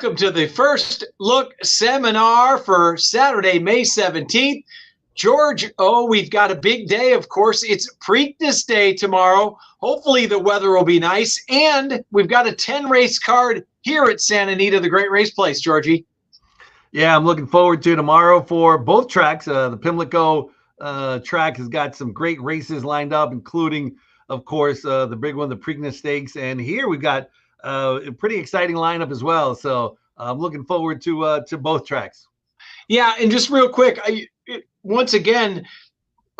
welcome to the first look seminar for Saturday, May 17th. George, we've got a big day. Of course, it's Preakness Day tomorrow. Hopefully the weather will be nice. And we've got a 10-race card here at Santa Anita, the great race place, Georgie. Yeah, I'm looking forward to tomorrow for both tracks. The Pimlico track has got some great races lined up, including, of course, the big one, the Preakness Stakes. And here we've got a pretty exciting lineup as well. So I'm looking forward to both tracks. Yeah, and just real quick, once again,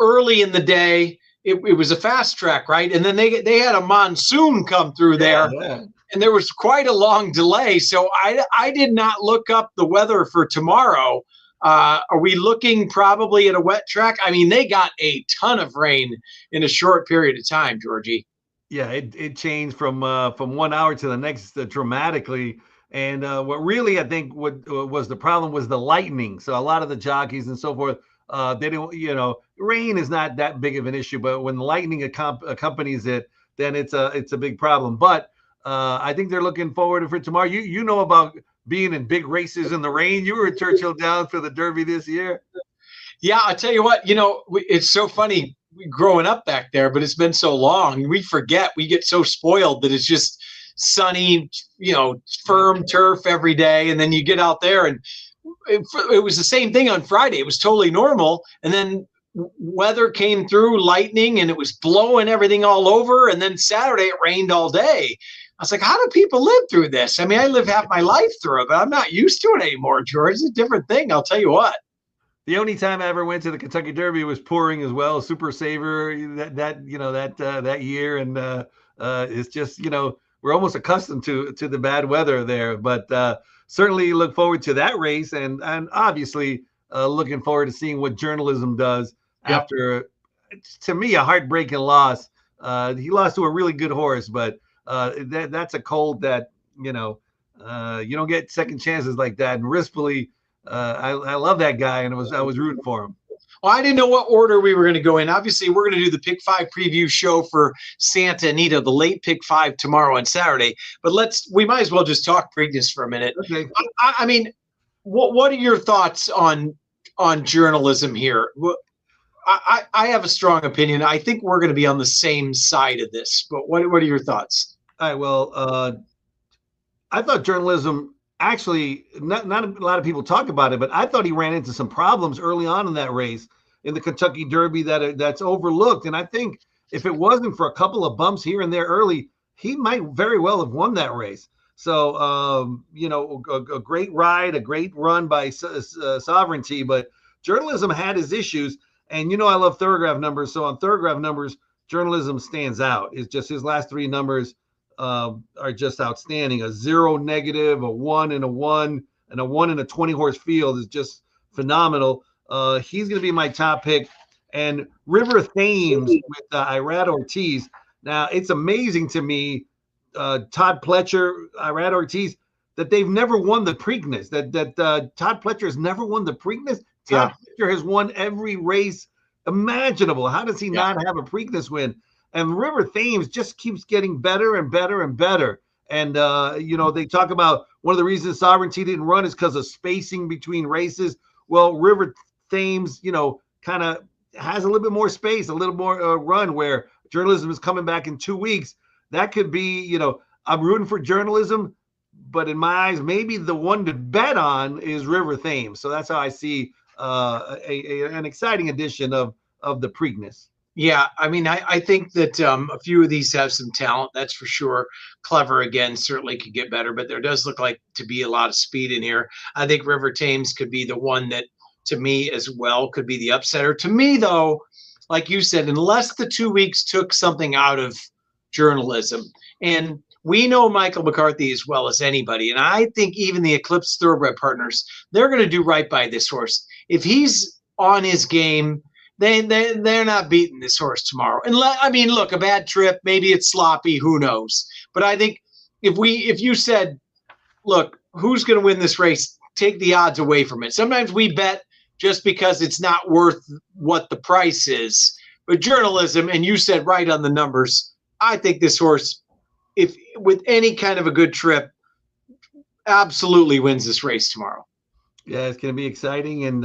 early in the day, it was a fast track, right? And then they had a monsoon come through there. Yeah. And there was quite a long delay. So I did not look up the weather for tomorrow. Are we looking probably at a wet track? I mean, they got a ton of rain in a short period of time, Georgie. Yeah, it changed from 1 hour to the next dramatically. And what really, I think, what was the problem was the lightning. So a lot of the jockeys and so forth, they don't, rain is not that big of an issue, but when lightning accompanies it, then it's a big problem. But I think they're looking forward for tomorrow. You know about being in big races in the rain. You were at Churchill Downs for the Derby this year. Yeah, I'll tell you what, it's so funny growing up back there, but it's been so long. We forget. We get so spoiled that it's just sunny, firm turf every day. And then you get out there and it was the same thing on Friday. It was totally normal. And then weather came through, lightning, and it was blowing everything all over. And then Saturday it rained all day. I was like, how do people live through this? I mean, I live half my life through it, but I'm not used to it anymore, George. It's a different thing. I'll tell you what. The only time I ever went to the Kentucky Derby was pouring as well. Super Saver that year, and it's just we're almost accustomed to the bad weather there. But certainly look forward to that race, and obviously looking forward to seeing what journalism does after, to me, a heartbreaking loss. He lost to a really good horse, but that's a cold that you don't get second chances like that. And Rispoli. I love that guy, and I was rooting for him. Well, I didn't know what order we were going to go in. Obviously, we're going to do the Pick 5 preview show for Santa Anita, the late Pick 5 tomorrow on Saturday. But we might as well just talk Preakness for a minute. Okay. I mean, what are your thoughts on journalism here? I have a strong opinion. I think we're going to be on the same side of this. But what are your thoughts? All right. Well, I thought journalism. Actually, not a lot of people talk about it, but I thought he ran into some problems early on in that race in the Kentucky Derby that's overlooked. And I think if it wasn't for a couple of bumps here and there early, he might very well have won that race. So, a great ride, a great run by Sovereignty, but journalism had his issues. And, I love Thorograph numbers. So on Thorograph numbers, journalism stands out. It's just his last three numbers are just outstanding. A 0 negative, a 1 and a 1, and a 1 in a 20 horse field is just phenomenal. He's going to be my top pick. And River Thames with Irad Ortiz. Now it's amazing to me, Todd Pletcher, Irad Ortiz, that they've never won the Preakness. That Todd Pletcher has never won the Preakness. Todd Pletcher has won every race imaginable. How does he not have a Preakness win? And River Thames just keeps getting better and better and better. And, they talk about one of the reasons Sovereignty didn't run is because of spacing between races. Well, River Thames, kind of has a little bit more space, a little more run where journalism is coming back in 2 weeks. That could be, I'm rooting for journalism, but in my eyes, maybe the one to bet on is River Thames. So that's how I see an exciting edition of the Preakness. Yeah, I mean, I think that a few of these have some talent, that's for sure. Clever, again, certainly could get better, but there does look like to be a lot of speed in here. I think River Thames could be the one that, to me as well, could be the upsetter. To me, though, like you said, unless the 2 weeks took something out of journalism, and we know Michael McCarthy as well as anybody, and I think even the Eclipse Thoroughbred partners, they're going to do right by this horse. If he's on his game, they're not beating this horse tomorrow. And look, a bad trip, maybe it's sloppy, who knows? But I think if you said, look, who's going to win this race, take the odds away from it. Sometimes we bet just because it's not worth what the price is. But journalism, and you said right on the numbers, I think this horse, if with any kind of a good trip, absolutely wins this race tomorrow. Yeah, it's going to be exciting, and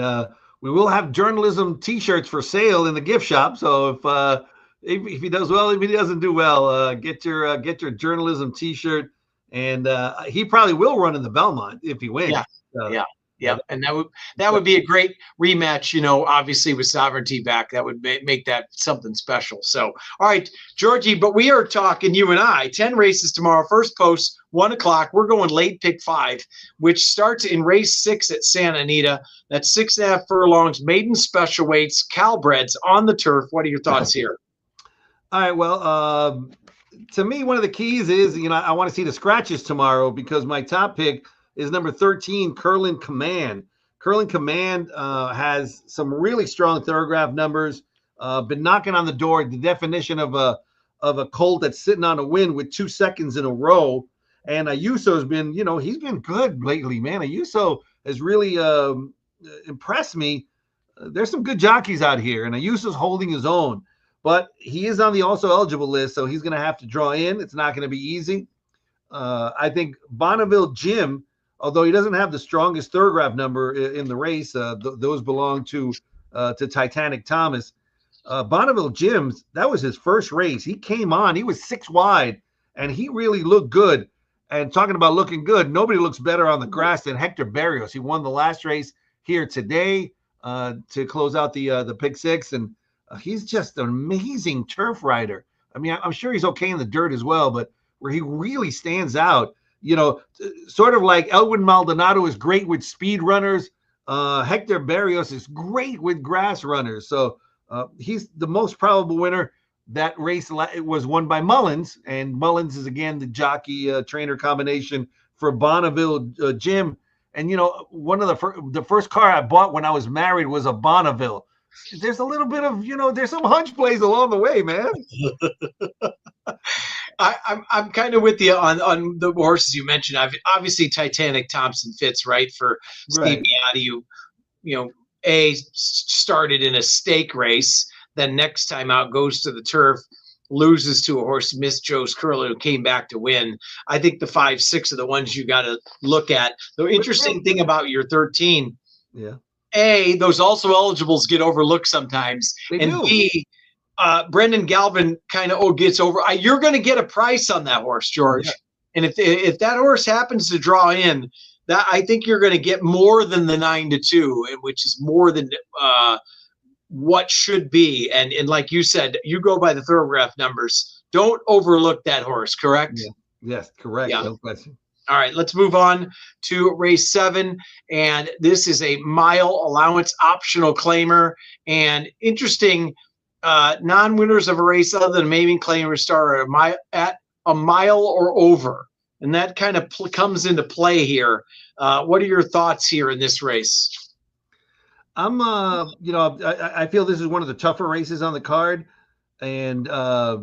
we will have journalism T-shirts for sale in the gift shop. So if he does well, if he doesn't do well, get your journalism T-shirt, and he probably will run in the Belmont if he Yeah, wins. yeah, Yeah, yeah, and that would be a great rematch. Obviously with Sovereignty back, that would make that something special. So, all right, Georgie, but we are talking you and I. 10 races tomorrow. First post 1 o'clock. We're going late pick 5, which starts in race 6 at Santa Anita. That's 6.5 furlongs, maiden special weights, Calbreds on the turf. What are your thoughts here? All right. Well, to me, one of the keys is, I want to see the scratches tomorrow because my top pick is number 13, Curlin Command. Curlin Command has some really strong thoroughgraph numbers. Been knocking on the door. The definition of a colt that's sitting on a win with 2 seconds in a row. And Ayuso's been, he's been good lately, man. Ayuso has really impressed me. There's some good jockeys out here, and Ayuso's holding his own. But he is on the also eligible list, so he's going to have to draw in. It's not going to be easy. I think Bonneville Jim, although he doesn't have the strongest thoroughgraph number in the race, those belong to Titanic Thomas. Bonneville Jim's, that was his first race. He came on, he was 6 wide, and he really looked good. And talking about looking good, nobody looks better on the grass than Hector Berrios. He won the last race here today to close out the pick 6, and he's just an amazing turf rider. I mean, I'm sure he's okay in the dirt as well, but where he really stands out, sort of like Elwin Maldonado is great with speed runners. Hector Berrios is great with grass runners. So he's the most probable winner. That race it was won by Mullins, and Mullins is, again, the jockey trainer combination for Bonneville Jim. And, one of the first car I bought when I was married was a Bonneville. There's a little bit of, there's some hunch plays along the way, man. I'm kind of with you on the horses you mentioned. Obviously Titanic Thompson fits right for Steve Miotti, who started in a stake race, then next time out goes to the turf, loses to a horse, Miss Joe's Curler, who came back to win. I think the 5, 6 are the ones you got to look at. The interesting thing about your 13, those also eligibles get overlooked sometimes, and B, Brendan Galvin kind of gets over. You're going to get a price on that horse, George, and if that horse happens to draw in, that I think you're going to get more than the 9-2, which is more than what should be. And like you said, you go by the thoroughgraph numbers. Don't overlook that horse. Correct? Yeah. Yes, correct. Yeah. No question. All right, let's move on to race 7, and this is a mile allowance optional claimer. And interesting, non-winners of a race other than Maven Claimer Star are at a mile or over, and that kind of comes into play here. What are your thoughts here in this race? I feel this is one of the tougher races on the card, and I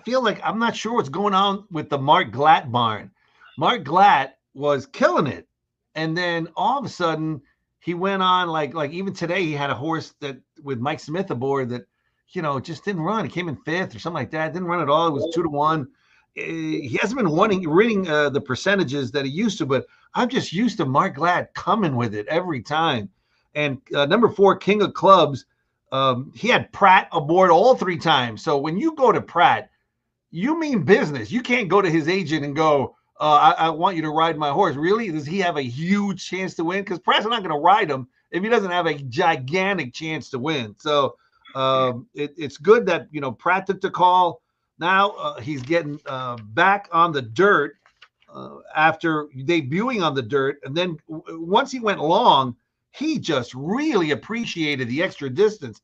feel like I'm not sure what's going on with the Mark Glatt barn. Mark Glatt was killing it, and then all of a sudden he went on like even today he had a horse that with Mike Smith aboard that just didn't run. He came in 5th or something like that. Didn't run at all. It was 2-1. He hasn't been winning the percentages that he used to, but I'm just used to Mark Glatt coming with it every time. And number 4, King of Clubs, he had Pratt aboard all 3 times. So when you go to Pratt, you mean business. You can't go to his agent and go, I want you to ride my horse. Really? Does he have a huge chance to win? Because Pratt's not going to ride him if he doesn't have a gigantic chance to win. So it's good that, Pratt took the call. Now he's getting back on the dirt after debuting on the dirt. And then once he went long, he just really appreciated the extra distance,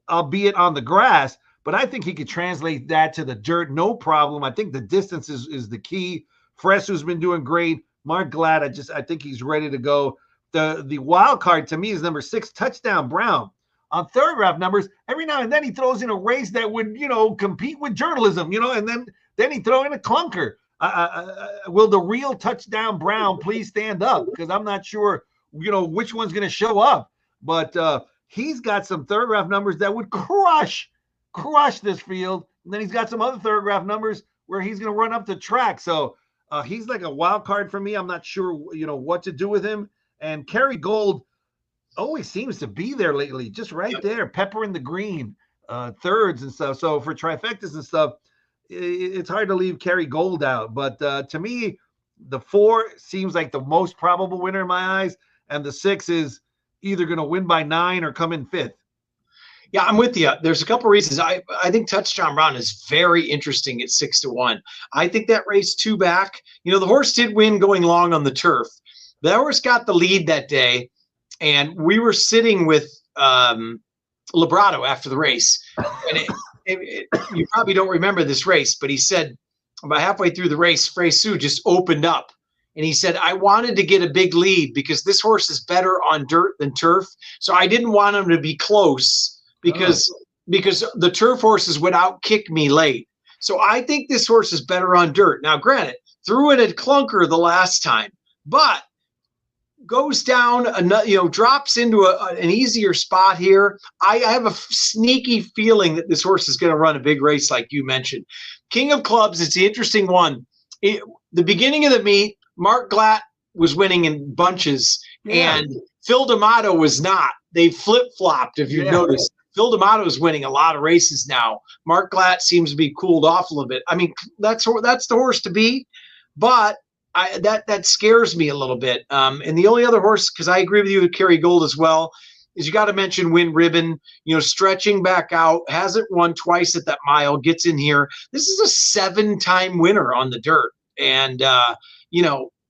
albeit on the grass. But I think he could translate that to the dirt, no problem. I think the distance is the key. Fresco's been doing great. Mark Glatt, I think he's ready to go. The wild card to me is number 6, Touchdown Brown. On thoroughgraph numbers, every now and then he throws in a race that would, compete with journalism, and then he throw in a clunker. Will the real Touchdown Brown please stand up? Because I'm not sure which one's going to show up, but he's got some thoroughgraph numbers that would crush this field. And then he's got some other thoroughgraph numbers where he's going to run up the track. So He's like a wild card for me. I'm not sure, what to do with him. And Kerry Gold always seems to be there lately, just right there, pepper in the green, thirds and stuff. So for trifectas and stuff, it's hard to leave Kerry Gold out. But to me, the 4 seems like the most probable winner in my eyes, and the 6 is either going to win by 9 or come in 5th. Yeah, I'm with you. There's a couple reasons. I think Touchdown Brown is very interesting at 6-1. I think that race 2 back. The horse did win going long on the turf. The horse got the lead that day, and we were sitting with Librato after the race. And you probably don't remember this race, but he said about halfway through the race, Fresu just opened up. And he said, I wanted to get a big lead because this horse is better on dirt than turf. So I didn't want him to be close because the turf horses would outkick me late. So I think this horse is better on dirt. Now, granted, threw in a clunker the last time, but goes down, drops into an easier spot here. I have a sneaky feeling that this horse is going to run a big race like you mentioned. King of Clubs, it's the interesting one. The beginning of the meet, Mark Glatt was winning in bunches, and Phil D'Amato was not. They flip-flopped, if you've noticed. Phil D'Amato is winning a lot of races now. Mark Glatt seems to be cooled off a little bit. I mean, that's the horse to beat, but that scares me a little bit. And the only other horse, because I agree with you with Kerry Gold as well, is you got to mention Win Ribbon, stretching back out, hasn't won twice at that mile, gets in here. This is a 7-time winner on the dirt. And,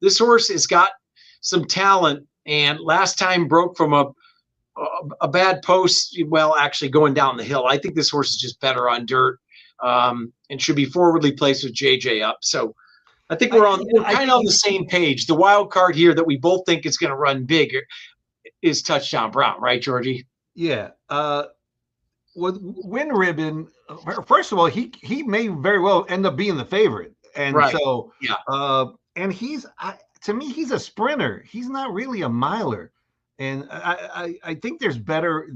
this horse has got some talent, and last time broke from a bad post, well, actually going down the hill. I think this horse is just better on dirt, and should be forwardly placed with JJ up. So I think we're kind of on the same page. The wild card here that we both think is going to run big is Touchdown Brown, right, Georgie? Yeah. With Win Ribbon, first of all, he may very well end up being the favorite. And so, and to me, he's a sprinter. He's not really a miler. And I think there's better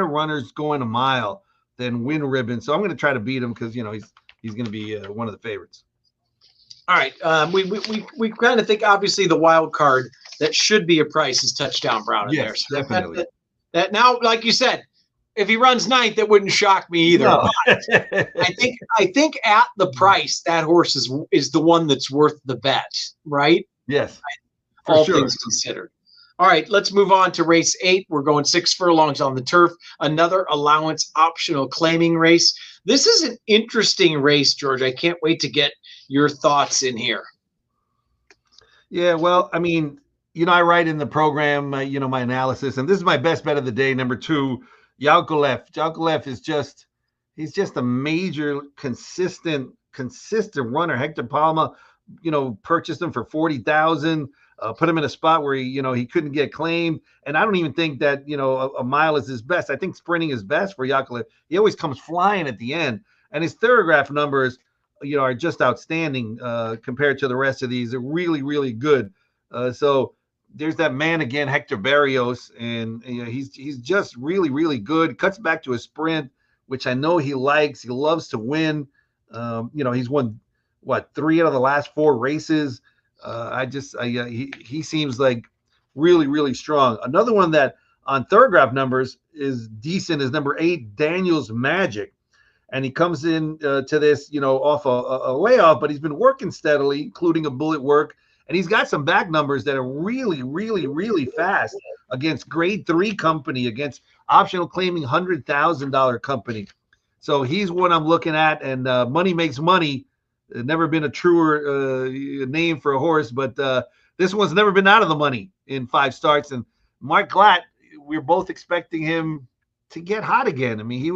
runners going a mile than Win Ribbon. So I'm going to try to beat him because, he's going to be one of the favorites. All right. We kind of think, obviously, the wild card that should be a price is Touchdown Brown in there. So definitely. That now, like you said, if he runs 9th, that wouldn't shock me either. No. I think at the price, that horse is the one that's worth the bet, right? Yes. All things considered. All right, let's move on to race 8. We're going 6 furlongs on the turf. Another allowance optional claiming race. This is an interesting race, George. I can't wait to get your thoughts in here. Yeah, well, I mean, I write in the program, my analysis, and this is my best bet of the day. Number 2, Yakovlev. Yakovlev is he's just a major, consistent runner. Hector Palma, purchased him for $40,000, put him in a spot where he couldn't get claimed. And I don't even think that, a mile is his best. I think sprinting is best for Yakovlev. He always comes flying at the end, and his thoroughgraph numbers, are just outstanding compared to the rest of these. They're really, really good. So there's that man again, Hector Barrios, and he's just really, really good. Cuts back to a sprint, which I know he likes. He loves to win. He's won 3 out of the last 4 races. He seems like really, really strong. Another one that on thoroughgraph numbers is decent is number 8, Daniel's Magic. And he comes in to this, off a layoff, but he's been working steadily, including a bullet work. And he's got some back numbers that are really, really, really fast against grade 3 company, against optional claiming $100,000 company. So he's one I'm looking at, and Money Makes Money. Never been a truer name for a horse, but this one's never been out of the money in 5 starts. And Mark Glatt, we're both expecting him to get hot again. I mean, he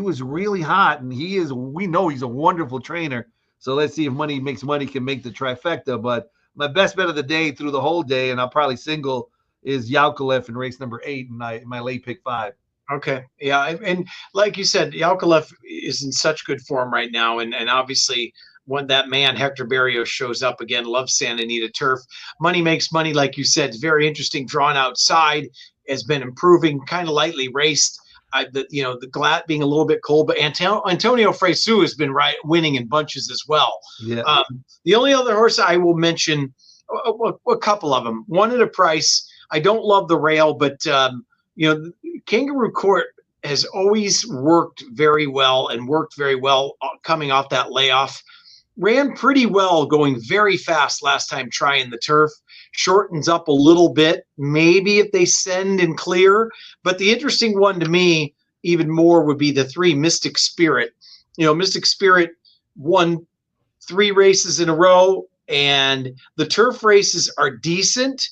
was really hot, and we know he's a wonderful trainer. So let's see if Money Makes Money can make the trifecta. But my best bet of the day through the whole day, and I'll probably single, is Yakovlev in race number 8 in my late pick 5. Okay. Yeah. And like you said, Yakovlev is in such good form right now. And obviously, when that man, Hector Barrios, shows up again, loves Santa Anita turf. Money Makes Money, like you said, is very interesting, drawn outside, has been improving, kind of lightly raced. the Glatt being a little bit cold, but Antonio Fresu has been winning in bunches as well. Yeah. The only other horse I will mention, a couple of them. One at a price. I don't love the rail, but Kangaroo Court has always worked very well coming off that layoff. Ran pretty well, going very fast last time trying the turf. Shortens up a little bit, maybe if they send and clear. But the interesting one to me, even more, would be the 3 Mystic Spirit. Mystic Spirit won 3 races in a row, and the turf races are decent.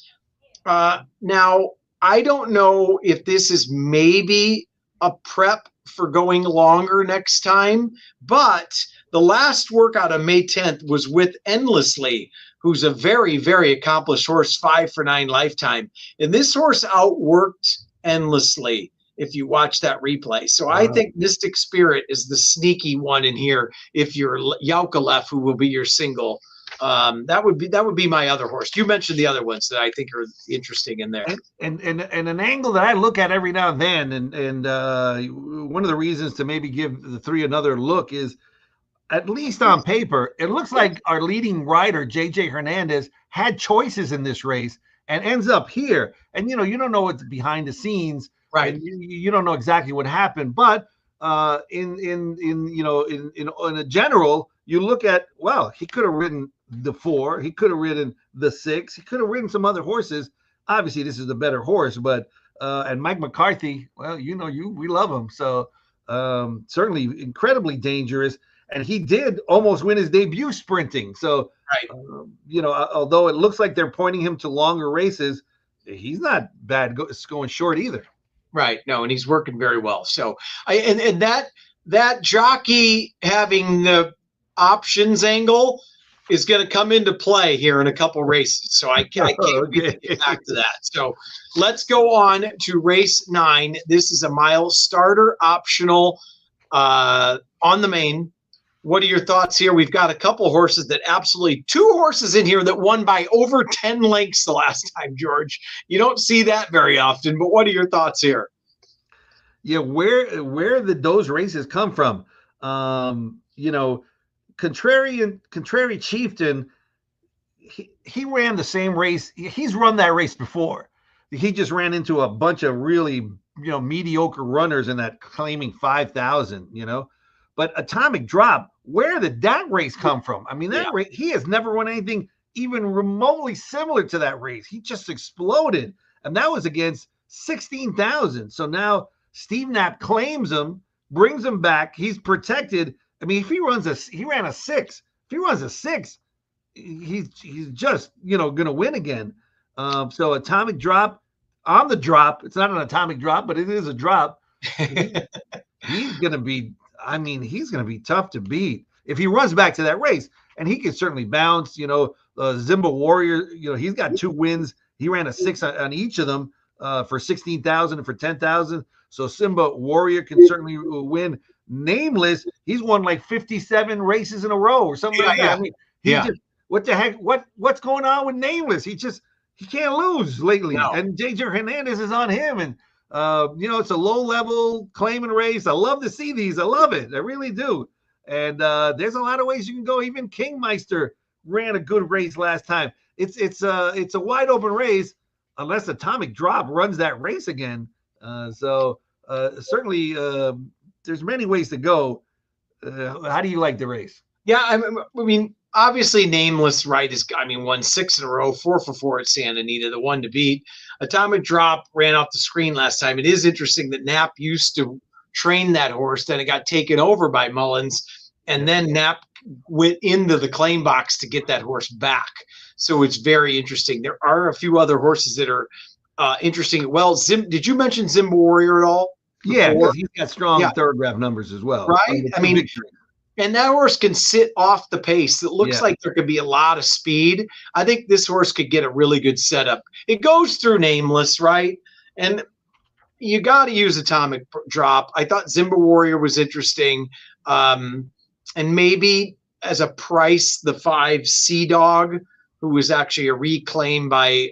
Now, I don't know if this is maybe a prep for going longer next time, but the last workout on May 10th was with Endlessly, who's a very, very accomplished horse, 5 for 9 lifetime. And this horse outworked Endlessly if you watch that replay. So I think Mystic Spirit is the sneaky one in here if you're Yaukalev, who will be your single. That would be my other horse. You mentioned the other ones that I think are interesting in there. And an angle that I look at every now and then, and one of the reasons to maybe give the 3 another look is, at least on paper, it looks like our leading rider, JJ Hernandez, had choices in this race and ends up here. And you don't know what's behind the scenes, right? You don't know exactly what happened, but in a general, you look at, well, he could have ridden the 4, he could have ridden the 6, he could have ridden some other horses. Obviously, this is the better horse, but and Mike McCarthy, well, we love him, so certainly incredibly dangerous. And he did almost win his debut sprinting. So, right. Although it looks like they're pointing him to longer races, he's not bad going short either. Right. No, and he's working very well. So, and that jockey having the options angle is going to come into play here in a couple races. So I can't wait to get back to that. So let's go on to race 9. This is a mile starter optional on the main. What are your thoughts here? We've got a couple horses 2 horses in here that won by over 10 lengths the last time, George. You don't see that very often, but what are your thoughts here? Yeah, where did those races come from? Contrary Chieftain, he ran the same race. He's run that race before. He just ran into a bunch of really, mediocre runners in that claiming 5,000, But Atomic Drop, where did that race come from? I mean, that race, he has never won anything even remotely similar to that race. He just exploded. And that was against 16,000. So now Steve Knapp claims him, brings him back. He's protected. I mean, if he ran a 6. If he runs a 6, he's just, going to win again. So Atomic Drop on the drop. It's not an atomic drop, but it is a drop. He's going to be, he's going to be tough to beat if he runs back to that race. And he can certainly bounce, Zimba Warrior, he's got 2 wins. He ran a 6 on each of them for 16,000 and for 10,000. So Simba Warrior can certainly win. Nameless, he's won like 57 races in a row or something like that. Just, what the heck? What's going on with Nameless? He can't lose lately. No. And JJ Hernandez is on him. And it's a low level claiming race. I love to see these. I love it. I really do. And there's a lot of ways you can go. Even Kingmeister ran a good race last time. It's a wide open race unless Atomic Drop runs that race again. Certainly there's many ways to go. How do you like the race? Yeah, I mean, obviously Nameless, right, won 6 in a row, 4 for 4 at Santa Anita, the one to beat. Atomic Drop ran off the screen last time. It is interesting that Knapp used to train that horse, then it got taken over by Mullins, and then Knapp went into the claim box to get that horse back. So it's very interesting. There are a few other horses that are interesting. Well, did you mention Zimba Warrior at all? Yeah, because he's got strong thoroughbred numbers as well. Right? And that horse can sit off the pace. It looks like there could be a lot of speed. I think this horse could get a really good setup. It goes through Nameless, right? And you got to use Atomic Drop. I thought Zimba Warrior was interesting. And maybe as a price, the 5 Sea Dog, who was actually a reclaim by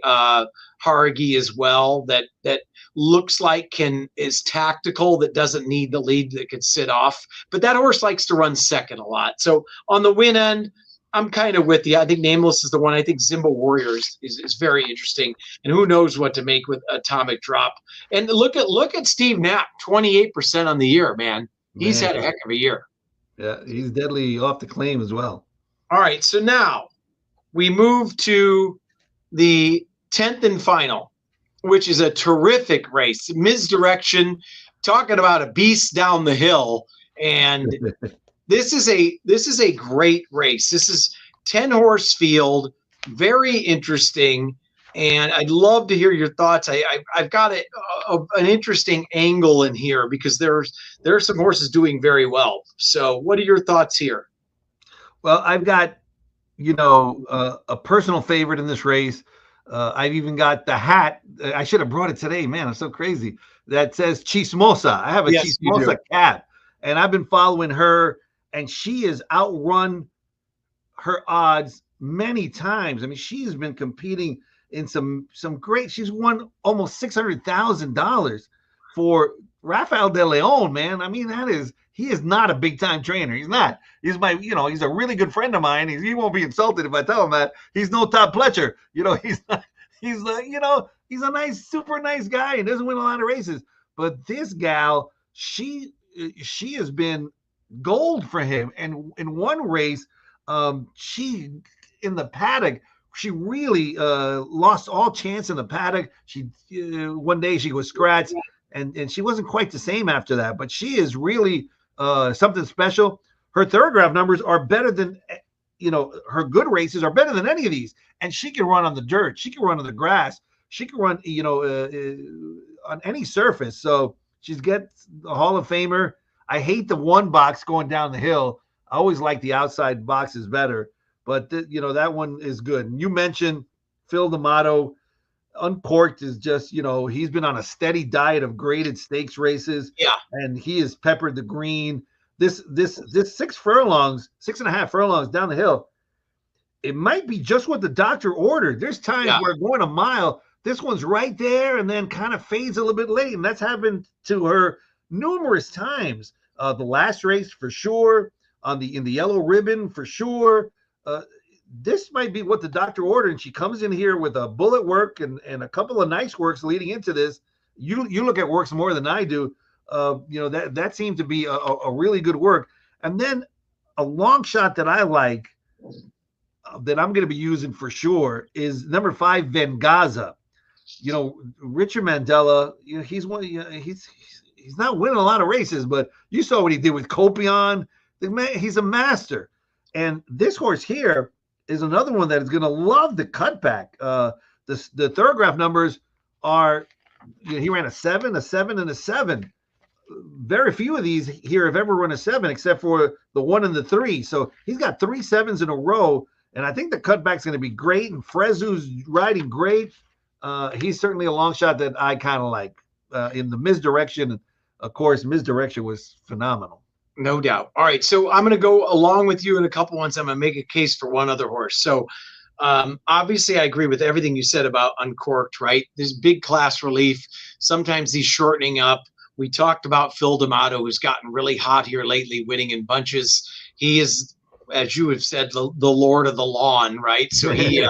Hargi as well, that looks like is tactical, that doesn't need the lead, that could sit off. But that horse likes to run second a lot. So on the win end, I'm kind of with you. I think Nameless is the one. I think Zimba Warriors is very interesting, and who knows what to make with Atomic Drop. And look at Steve Knapp, 28% on the year, man. He's had a heck of a year. Yeah, he's deadly off the claim as well. All right, so now we move to the 10th and final, which is a terrific race. Misdirection, talking about a beast down the hill, and this is a great race. This is 10-horse field, very interesting, and I'd love to hear your thoughts. I've got an interesting angle in here because there are some horses doing very well. So what are your thoughts here? Well, I've got, a personal favorite in this race. I've even got the hat. I should have brought it today, man. I'm so crazy. That says Chismosa. I have a Chismosa cap, and I've been following her, and she has outrun her odds many times. I mean, she's been competing in some great. She's won almost $600,000 for Rafael de Leon, man. I mean, he is not a big time trainer. He's not. He's he's a really good friend of mine. He won't be insulted if I tell him that. He's no Todd Pletcher. He's not, he's a nice, super nice guy and doesn't win a lot of races. But this gal, she has been gold for him. And in one race, she in the paddock, she really lost all chance in the paddock. She one day she was scratched, and she wasn't quite the same after that. But she is really something special. Her thoroughgraph numbers are better than, her good races are better than any of these. And she can run on the dirt. She can run on the grass. She can run, on any surface. So she's got the Hall of Famer. I hate the one box going down the hill. I always like the outside boxes better. But, that one is good. And you mentioned Phil D'Amato. Uncorked is just, he's been on a steady diet of graded stakes races. Yeah. And he has peppered the green. This 6.5 furlongs down the hill, it might be just what the doctor ordered. There's times where going a mile, this one's right there and then kind of fades a little bit late. And that's happened to her numerous times. The last race for sure, in the yellow ribbon for sure. This might be what the doctor ordered, and she comes in here with a bullet work and a couple of nice works leading into this. You look at works more than I do. That seemed to be a really good work. And then a long shot that I like that I'm going to be using for sure is number 5, Vengaza. Richard Mandella. He's not winning a lot of races, but you saw what he did with Copion. He's a master. And this horse here is another one that is going to love the cutback. The thoroughgraph numbers are, he ran a 7, a 7, and a 7. Very few of these here have ever run a 7, except for the 1 and the 3. So he's got 3 7s in a row, and I think the cutback's going to be great. And Frezu's riding great. He's certainly a long shot that I kind of like. In the Misdirection, of course, Misdirection was phenomenal. No doubt. All right. So I'm going to go along with you in a couple ones. I'm going to make a case for one other horse. So obviously I agree with everything you said about Uncorked, right? There's big class relief. Sometimes he's shortening up. We talked about Phil D'Amato, who's gotten really hot here lately, winning in bunches. He is, as you have said, the Lord of the Lawn, right? So he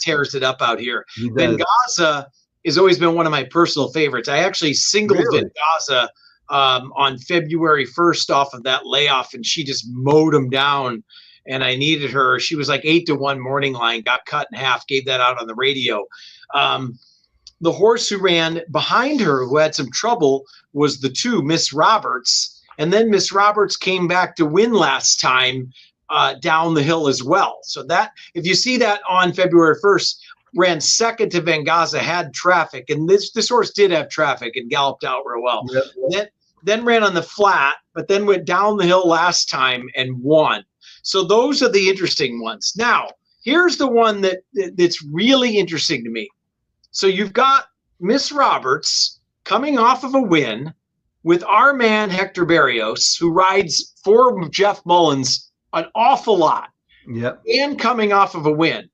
tears it up out here. Vengaza has always been one of my personal favorites. I actually singled Vengaza on February 1st off of that layoff, and she just mowed him down, and I needed her. She was like 8-1 morning line, got cut in half, gave that out on the radio. The horse who ran behind her, who had some trouble, was the 2, Miss Roberts, and then Miss Roberts came back to win last time down the hill as well. So that, if you see that on February 1st, ran second to Vengaza, had traffic, and this horse did have traffic and galloped out real well. Yep. Then ran on the flat, but then went down the hill last time and won. So those are the interesting ones. Now, here's the one that's really interesting to me. So you've got Miss Roberts coming off of a win with our man Hector Berrios, who rides for Jeff Mullins an awful lot. Yep. And coming off of a win.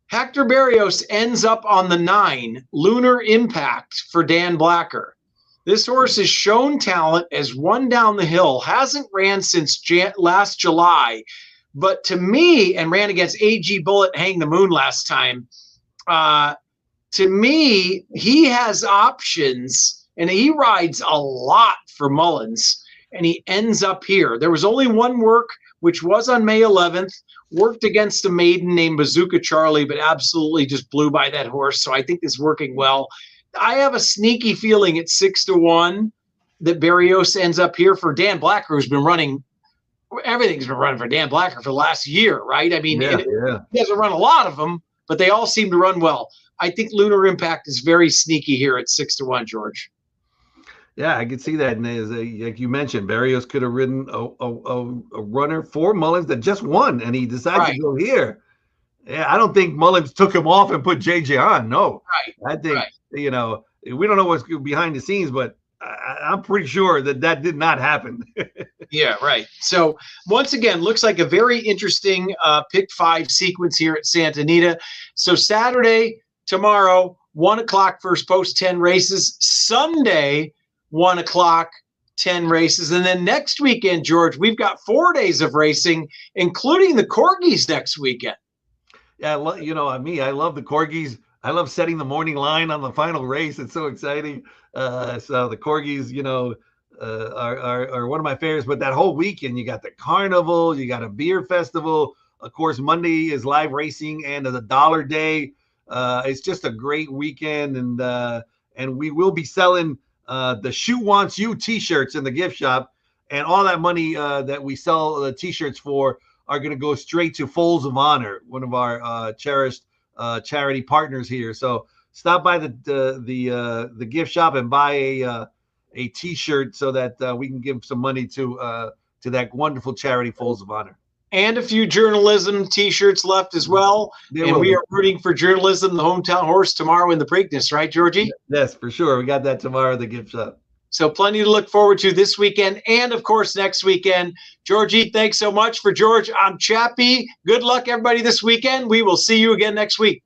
Hector Barrios ends up on the 9, Lunar Impact for Dan Blacker. This horse has shown talent, has won down the hill, hasn't ran since last July, but to me, and ran against AG Bullet Hang the Moon last time, to me, he has options, and he rides a lot for Mullins, and he ends up here. There was only one work, which was on May 11th, worked against a maiden named Bazooka Charlie, but absolutely just blew by that horse. So I think this is working well. I have a sneaky feeling at 6-1 that Barrios ends up here for Dan Blacker, who's been running. Everything's been running for Dan Blacker for the last year, right? I mean, he hasn't run a lot of them, but they all seem to run well. I think Lunar Impact is very sneaky here at 6-1, George. Yeah, I could see that. And like you mentioned, Barrios could have ridden a runner for Mullins that just won, and he decided to go here. Yeah, I don't think Mullins took him off and put JJ on. No, I think we don't know what's behind the scenes, but I'm pretty sure that did not happen. Yeah, right. So once again, looks like a very interesting pick 5 sequence here at Santa Anita. So Saturday, tomorrow, 1 o'clock first post, 10 races. Sunday, 1 o'clock, 10 races. And then next weekend, George, we've got 4 days of racing, including the Corgis next weekend. Yeah, I love the Corgis. I love setting the morning line on the final race. It's so exciting. So the Corgis, are one of my favorites. But that whole weekend, you got the carnival, you got a beer festival. Of course, Monday is live racing and the Dollar Day. It's just a great weekend, and we will be selling the Shoe Wants You T-shirts in the gift shop, and all that money that we sell the T-shirts for are going to go straight to Folds of Honor, one of our cherished charity partners here. So stop by the gift shop and buy a T-shirt so that we can give some money to that wonderful charity, Folds of Honor. And a few journalism T-shirts left as well. And we are rooting for journalism, the hometown horse, tomorrow in the Preakness, right, Georgie? Yes, for sure. We got that tomorrow at the gift shop. So plenty to look forward to this weekend and, of course, next weekend. Georgie, thanks so much. For George, I'm Chappie. Good luck, everybody, this weekend. We will see you again next week.